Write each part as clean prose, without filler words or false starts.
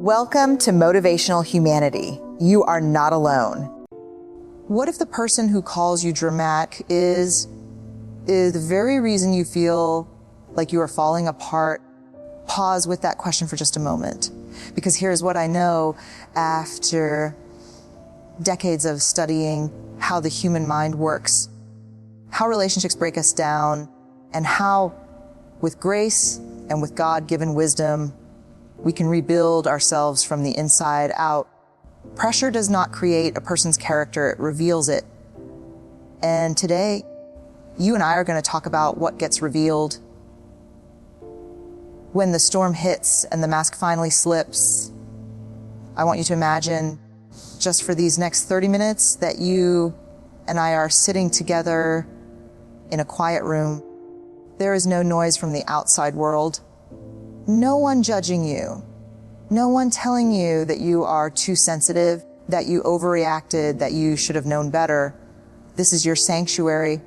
Welcome to Motivational Humanity. You are not alone. What if the person who calls you dramatic is the very reason you feel like you are falling apart? Pause with that question for just a moment. Because here's what I know after decades of studying how the human mind works, how relationships break us down, and how with grace and with God-given wisdom, we can rebuild ourselves from the inside out. Pressure does not create a person's character, it reveals it. And today, you and I are going to talk about what gets revealed when the storm hits and the mask finally slips. I want you to imagine, just for these next 30 minutes, that you and I are sitting together in a quiet room. There is no noise from the outside world. No one judging you. No one telling you that you are too sensitive, that you overreacted, that you should have known better. This is your sanctuary,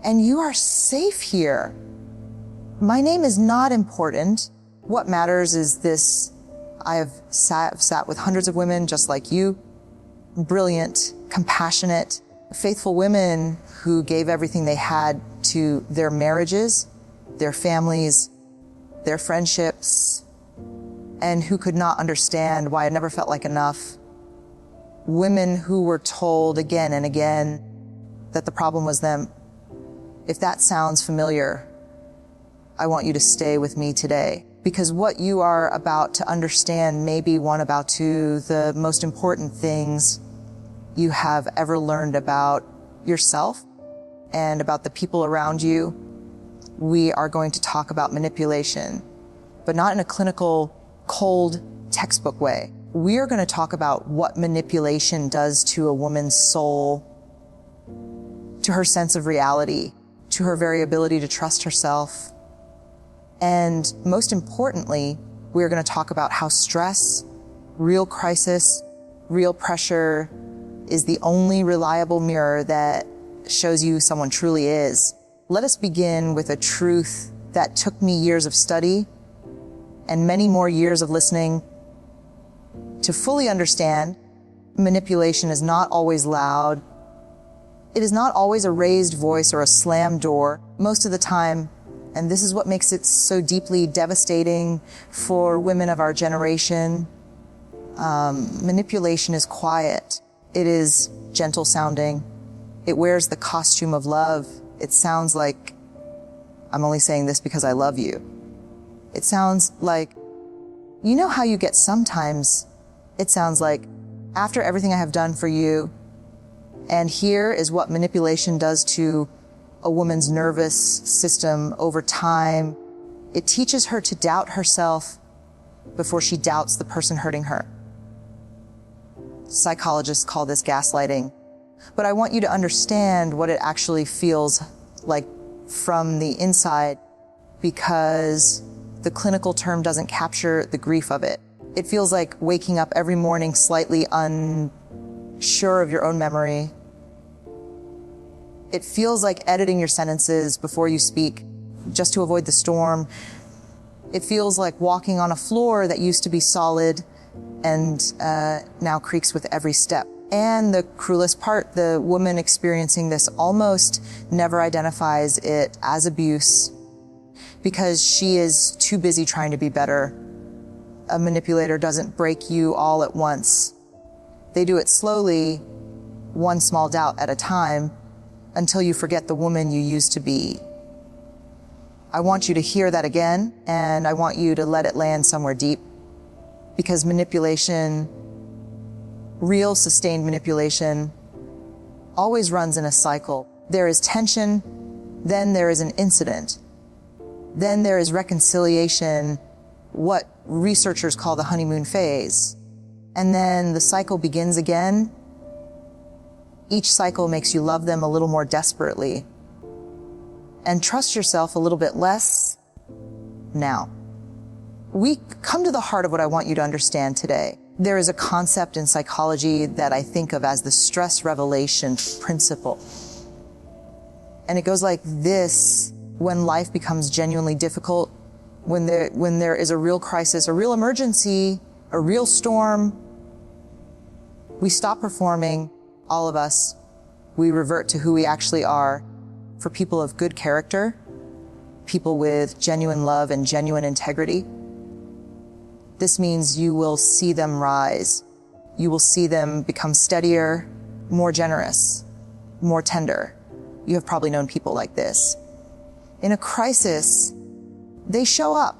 and you are safe here. My name is not important. What matters is this. I have sat with hundreds of women just like you, brilliant, compassionate, faithful women who gave everything they had to their marriages, their families, their friendships, and who could not understand why it never felt like enough. Women who were told again and again that the problem was them. If that sounds familiar, I want you to stay with me today, because what you are about to understand may be one about the most important things you have ever learned about yourself and about the people around you. We are going to talk about manipulation, but not in a clinical, cold, textbook way. We are going to talk about what manipulation does to a woman's soul, to her sense of reality, to her very ability to trust herself. And most importantly, we are going to talk about how stress, real crisis, real pressure is the only reliable mirror that shows you who someone truly is. Let us begin with a truth that took me years of study and many more years of listening to fully understand. Manipulation is not always loud. It is not always a raised voice or a slammed door. Most of the time, and this is what makes it so deeply devastating for women of our generation, manipulation is quiet. It is gentle sounding. It wears the costume of love. It sounds like, I'm only saying this because I love you. It sounds like, you know how you get sometimes, it sounds like, after everything I have done for you, and here is what manipulation does to a woman's nervous system over time. It teaches her to doubt herself before she doubts the person hurting her. Psychologists call this gaslighting. But I want you to understand what it actually feels like from the inside, because the clinical term doesn't capture the grief of it. It feels like waking up every morning slightly unsure of your own memory. It feels like editing your sentences before you speak, just to avoid the storm. It feels like walking on a floor that used to be solid and now creaks with every step. And the cruelest part, the woman experiencing this almost never identifies it as abuse because she is too busy trying to be better. A manipulator doesn't break you all at once. They do it slowly, one small doubt at a time, until you forget the woman you used to be. I want you to hear that again, and I want you to let it land somewhere deep, because manipulation, real sustained manipulation, always runs in a cycle. There is tension, then there is an incident, then there is reconciliation, what researchers call the honeymoon phase, and then the cycle begins again. Each cycle makes you love them a little more desperately and trust yourself a little bit less. Now, we come to the heart of what I want you to understand today. There is a concept in psychology that I think of as the stress revelation principle. And it goes like this: when life becomes genuinely difficult, when there is a real crisis, a real emergency, a real storm, we stop performing, all of us. We revert to who we actually are. For people of good character, people with genuine love and genuine integrity, this means you will see them rise. You will see them become steadier, more generous, more tender. You have probably known people like this. In a crisis, they show up.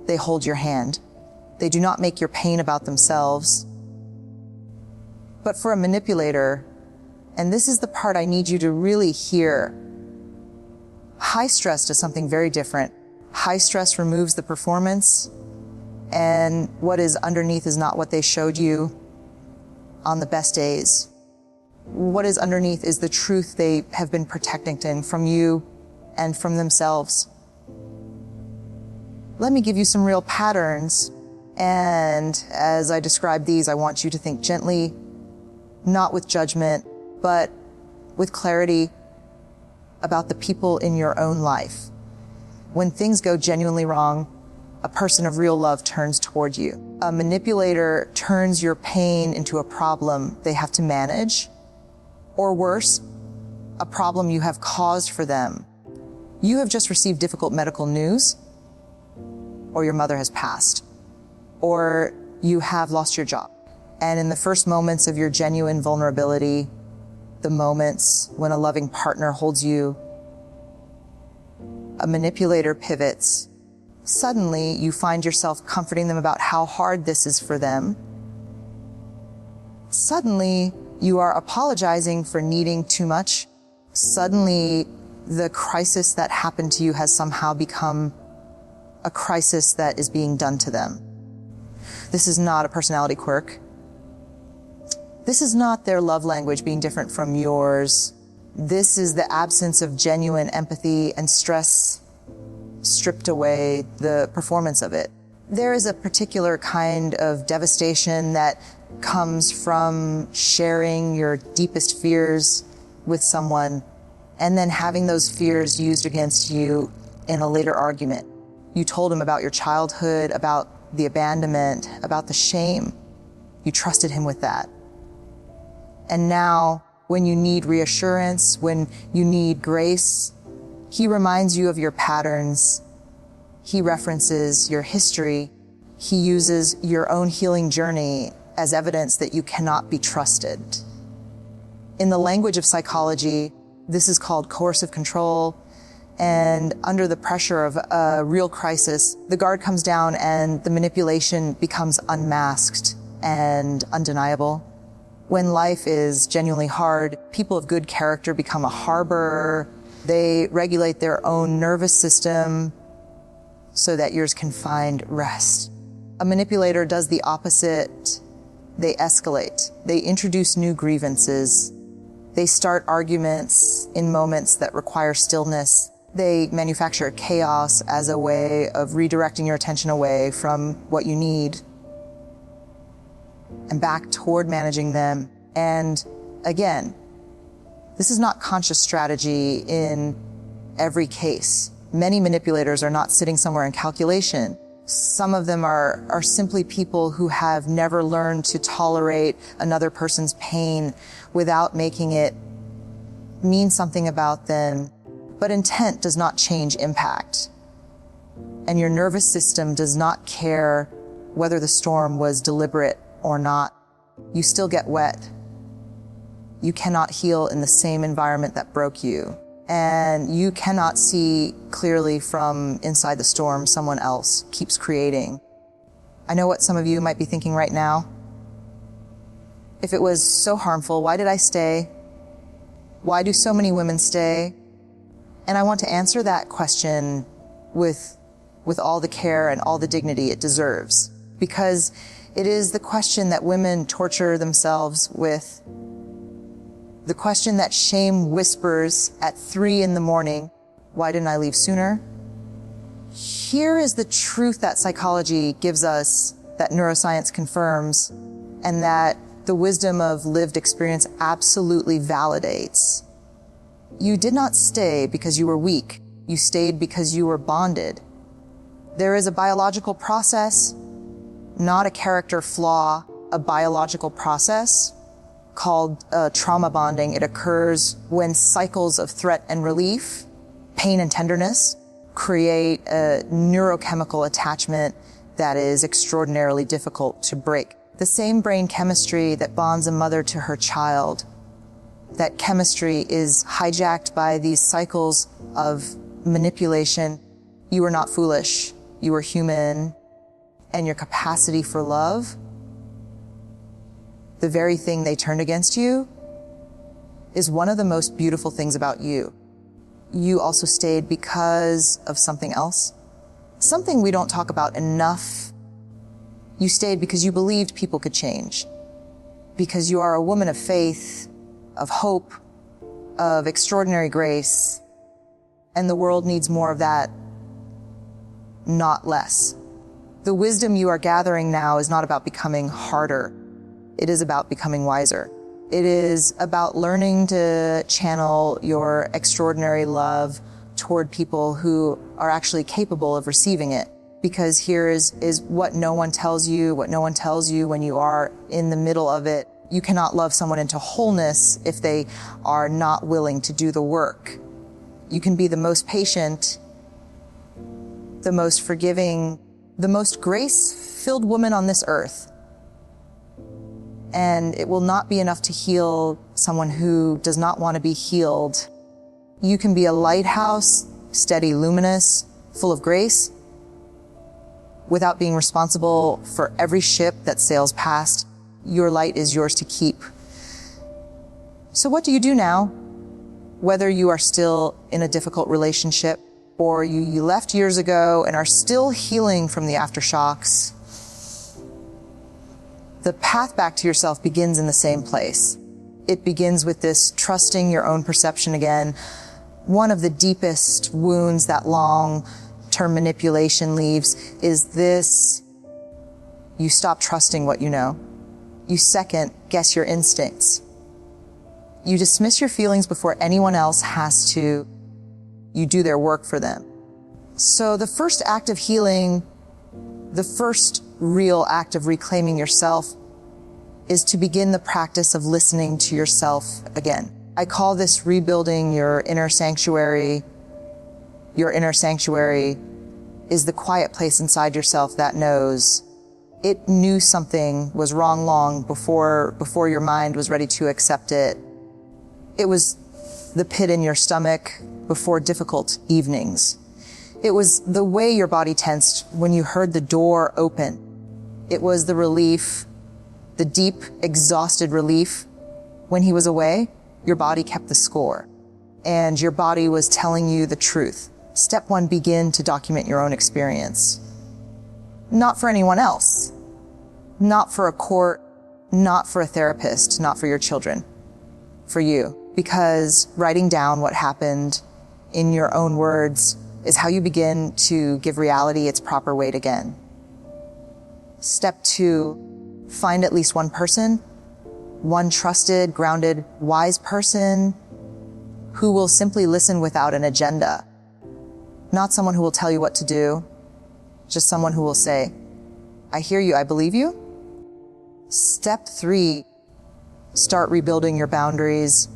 They hold your hand. They do not make your pain about themselves. But for a manipulator, and this is the part I need you to really hear, high stress does something very different. High stress removes the performance, and what is underneath is not what they showed you on the best days. What is underneath is the truth they have been protecting from you and from themselves. Let me give you some real patterns, and as I describe these, I want you to think gently, not with judgment, but with clarity about the people in your own life. When things go genuinely wrong, a person of real love turns toward you. A manipulator turns your pain into a problem they have to manage, or worse, a problem you have caused for them. You have just received difficult medical news, or your mother has passed, or you have lost your job. And in the first moments of your genuine vulnerability, the moments when a loving partner holds you, a manipulator pivots. Suddenly, you find yourself comforting them about how hard this is for them. Suddenly, you are apologizing for needing too much. Suddenly, the crisis that happened to you has somehow become a crisis that is being done to them. This is not a personality quirk. This is not their love language being different from yours. This is the absence of genuine empathy, and stress stripped away the performance of it. There is a particular kind of devastation that comes from sharing your deepest fears with someone and then having those fears used against you in a later argument. You told him about your childhood, about the abandonment, about the shame. You trusted him with that. And now, when you need reassurance, when you need grace, he reminds you of your patterns. He references your history. He uses your own healing journey as evidence that you cannot be trusted. In the language of psychology, this is called coercive control. And under the pressure of a real crisis, the guard comes down and the manipulation becomes unmasked and undeniable. When life is genuinely hard, people of good character become a harbor. They regulate their own nervous system so that yours can find rest. A manipulator does the opposite. They escalate. They introduce new grievances. They start arguments in moments that require stillness. They manufacture chaos as a way of redirecting your attention away from what you need and back toward managing them. And again, this is not conscious strategy in every case. Many manipulators are not sitting somewhere in calculation. Some of them are simply people who have never learned to tolerate another person's pain without making it mean something about them. But intent does not change impact. And your nervous system does not care whether the storm was deliberate or not. You still get wet. You cannot heal in the same environment that broke you. And you cannot see clearly from inside the storm someone else keeps creating. I know what some of you might be thinking right now. If it was so harmful, why did I stay? Why do so many women stay? And I want to answer that question with all the care and all the dignity it deserves, because it is the question that women torture themselves with, the question that shame whispers at 3 a.m, why didn't I leave sooner? Here is the truth that psychology gives us, that neuroscience confirms, and that the wisdom of lived experience absolutely validates. You did not stay because you were weak. You stayed because you were bonded. There is a biological process not a character flaw, a biological process called trauma bonding. It occurs when cycles of threat and relief, pain and tenderness, create a neurochemical attachment that is extraordinarily difficult to break. The same brain chemistry that bonds a mother to her child, that chemistry is hijacked by these cycles of manipulation. You are not foolish, you are human, and your capacity for love, the very thing they turned against you, is one of the most beautiful things about you. You also stayed because of something else, something we don't talk about enough. You stayed because you believed people could change, because you are a woman of faith, of hope, of extraordinary grace, and the world needs more of that, not less. The wisdom you are gathering now is not about becoming harder. It is about becoming wiser. It is about learning to channel your extraordinary love toward people who are actually capable of receiving it. Because here is what no one tells you, when you are in the middle of it. You cannot love someone into wholeness if they are not willing to do the work. You can be the most patient, the most forgiving, the most grace-filled woman on this earth. And it will not be enough to heal someone who does not want to be healed. You can be a lighthouse, steady, luminous, full of grace, without being responsible for every ship that sails past. Your light is yours to keep. So what do you do now? Whether you are still in a difficult relationship or you left years ago and are still healing from the aftershocks, the path back to yourself begins in the same place. It begins with this trusting your own perception again. One of the deepest wounds that long-term manipulation leaves is this: you stop trusting what you know. You second guess your instincts. You dismiss your feelings before anyone else has to. You do their work for them. So the first act of healing, the first real act of reclaiming yourself, is to begin the practice of listening to yourself again. I call this rebuilding your inner sanctuary. Your inner sanctuary is the quiet place inside yourself that knows. It knew something was wrong long before your mind was ready to accept it. It was the pit in your stomach before difficult evenings. It was the way your body tensed when you heard the door open. It was the relief, the deep, exhausted relief. When he was away, your body kept the score, and your body was telling you the truth. Step one, begin to document your own experience. Not for anyone else, not for a court, not for a therapist, not for your children, for you. Because writing down what happened in your own words is how you begin to give reality its proper weight again. Step two, find at least one person, one trusted, grounded, wise person who will simply listen without an agenda. Not someone who will tell you what to do, just someone who will say, I hear you, I believe you. Step three, start rebuilding your boundaries,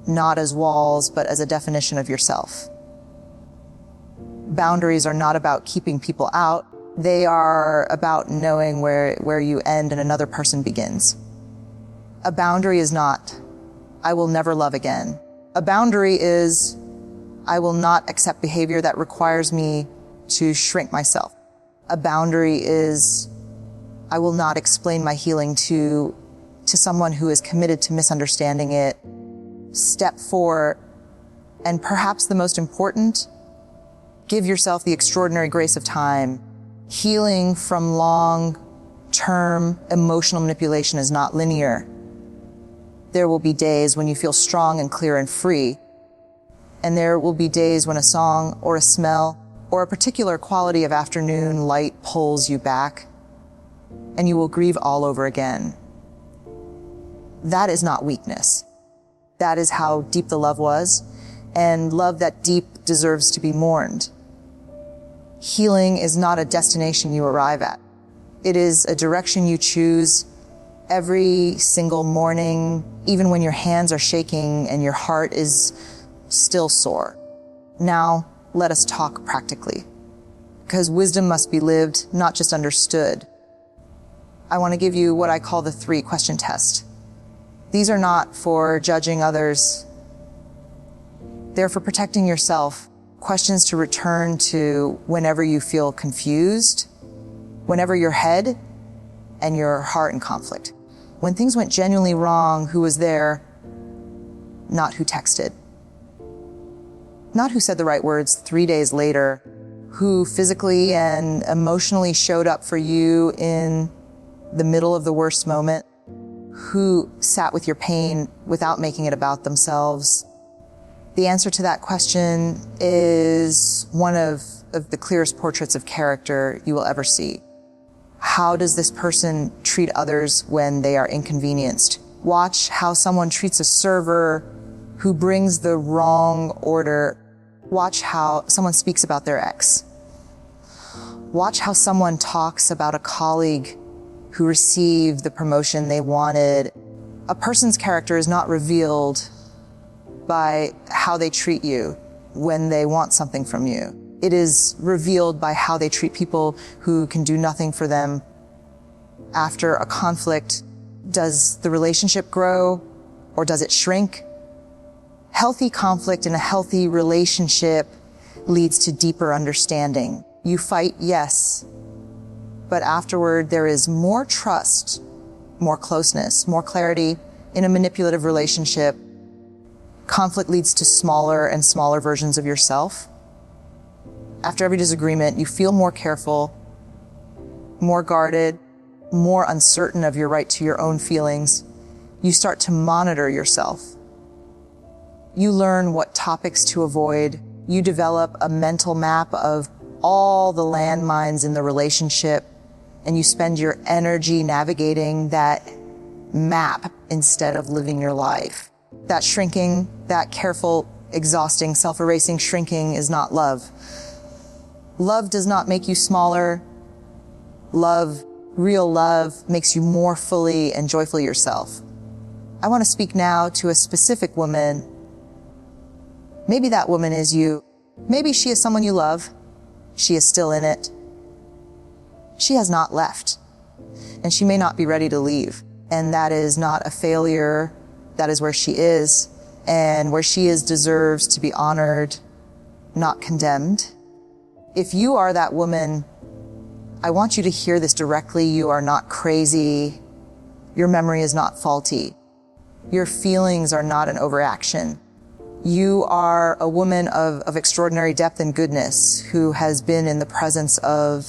not as walls, but as a definition of yourself. Boundaries are not about keeping people out. They are about knowing where you end and another person begins. A boundary is not, I will never love again. A boundary is, I will not accept behavior that requires me to shrink myself. A boundary is, I will not explain my healing to someone who is committed to misunderstanding it. Step four, and perhaps the most important, give yourself the extraordinary grace of time. Healing from long-term emotional manipulation is not linear. There will be days when you feel strong and clear and free. And there will be days when a song or a smell or a particular quality of afternoon light pulls you back, and you will grieve all over again. That is not weakness. That is how deep the love was, and love that deep deserves to be mourned. Healing is not a destination you arrive at. It is a direction you choose every single morning, even when your hands are shaking and your heart is still sore. Now, let us talk practically, because wisdom must be lived, not just understood. I want to give you what I call the 3-question test. These are not for judging others. They're for protecting yourself. Questions to return to whenever you feel confused, whenever your head and your heart in conflict. When things went genuinely wrong, who was there? Not who texted. Not who said the right words 3 days later. Who physically and emotionally showed up for you in the middle of the worst moment. Who sat with your pain without making it about themselves. The answer to that question is one of the clearest portraits of character you will ever see. How does this person treat others when they are inconvenienced? Watch how someone treats a server who brings the wrong order. Watch how someone speaks about their ex. Watch how someone talks about a colleague who received the promotion they wanted. A person's character is not revealed by how they treat you when they want something from you. It is revealed by how they treat people who can do nothing for them. After a conflict, does the relationship grow or does it shrink? Healthy conflict in a healthy relationship leads to deeper understanding. You fight, yes, but afterward there is more trust, more closeness, more clarity. In a manipulative relationship, conflict leads to smaller and smaller versions of yourself. After every disagreement, you feel more careful, more guarded, more uncertain of your right to your own feelings. You start to monitor yourself. You learn what topics to avoid. You develop a mental map of all the landmines in the relationship, and you spend your energy navigating that map instead of living your life. That shrinking, that careful, exhausting, self-erasing shrinking is not love. Love does not make you smaller. Love, real love, makes you more fully and joyfully yourself. I want to speak now to a specific woman. Maybe that woman is you. Maybe she is someone you love. She is still in it. She has not left, and she may not be ready to leave. And that is not a failure. That is where she is, and where she is deserves to be honored, not condemned. If you are that woman, I want you to hear this directly. You are not crazy. Your memory is not faulty. Your feelings are not an overaction. You are a woman of extraordinary depth and goodness who has been in the presence of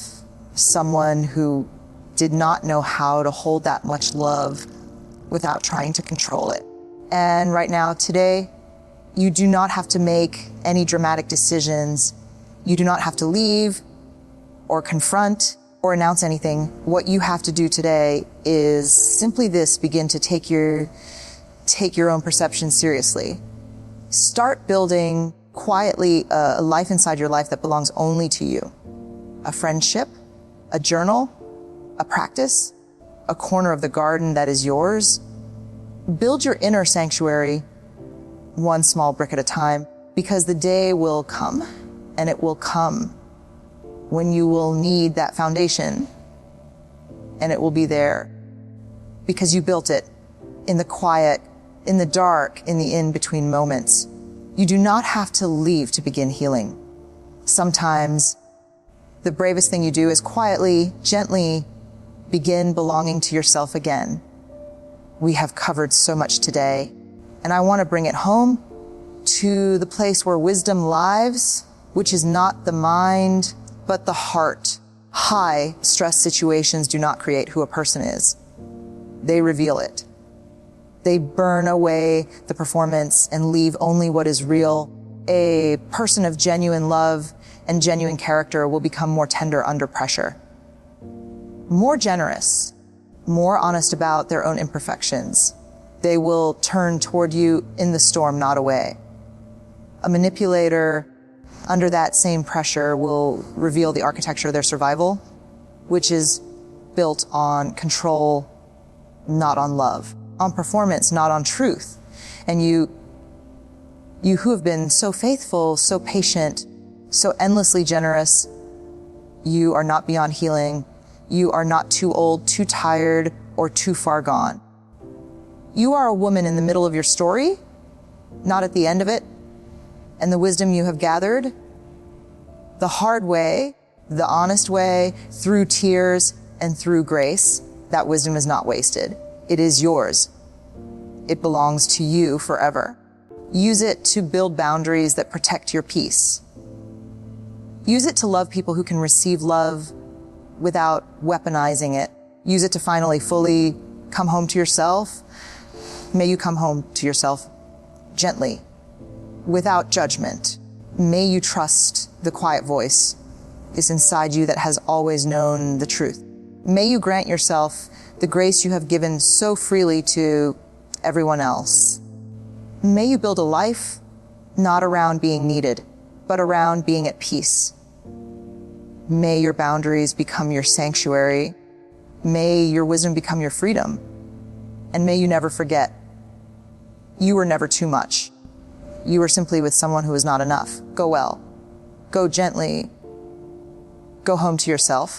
someone who did not know how to hold that much love without trying to control it. And right now, today, you do not have to make any dramatic decisions. You do not have to leave or confront or announce anything. What you have to do today is simply this: begin to take your own perception seriously. Start building quietly a life inside your life that belongs only to you. A friendship, a journal, a practice, a corner of the garden that is yours. Build your inner sanctuary one small brick at a time, because the day will come, and it will come when you will need that foundation, and it will be there because you built it in the quiet, in the dark, in the in-between moments. You do not have to leave to begin healing. Sometimes the bravest thing you do is quietly, gently begin belonging to yourself again. We have covered so much today, and I want to bring it home to the place where wisdom lives, which is not the mind, but the heart. High stress situations do not create who a person is. They reveal it. They burn away the performance and leave only what is real. A person of genuine love and genuine character will become more tender under pressure, more generous, more honest about their own imperfections. They will turn toward you in the storm, not away. A manipulator under that same pressure will reveal the architecture of their survival, which is built on control, not on love, on performance, not on truth. And you who have been so faithful, so patient, so endlessly generous, you are not beyond healing. You are not too old, too tired, or too far gone. You are a woman in the middle of your story, not at the end of it. And the wisdom you have gathered, the hard way, the honest way, through tears and through grace, that wisdom is not wasted. It is yours. It belongs to you forever. Use it to build boundaries that protect your peace. Use it to love people who can receive love without weaponizing it. Use it to finally fully come home to yourself. May you come home to yourself gently, without judgment. May you trust the quiet voice is inside you that has always known the truth. May you grant yourself the grace you have given so freely to everyone else. May you build a life not around being needed, but around being at peace. May your boundaries become your sanctuary. May your wisdom become your freedom. And may you never forget, you were never too much. You were simply with someone who was not enough. Go well. Go gently. Go home to yourself.